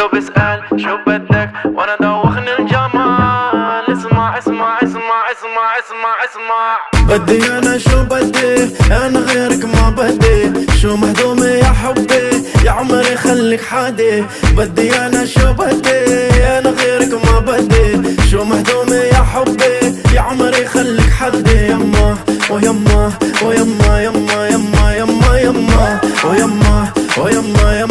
كله بيسأل شو بدك وانا دوخني الجمال. اسمع اسمع اسمع اسمع اسمع اسمع. بدي انا شو بدي، انا غيرك ما بدي. شو مهضومة يا حبي، يا عمري خليك حادي. بدي انا شو بدي، انا غيرك ما بدي. شو مهضومة يا حبي، يا عمري خليك حدي. يما ويما ويما يما يما يما يما ويما ويما يما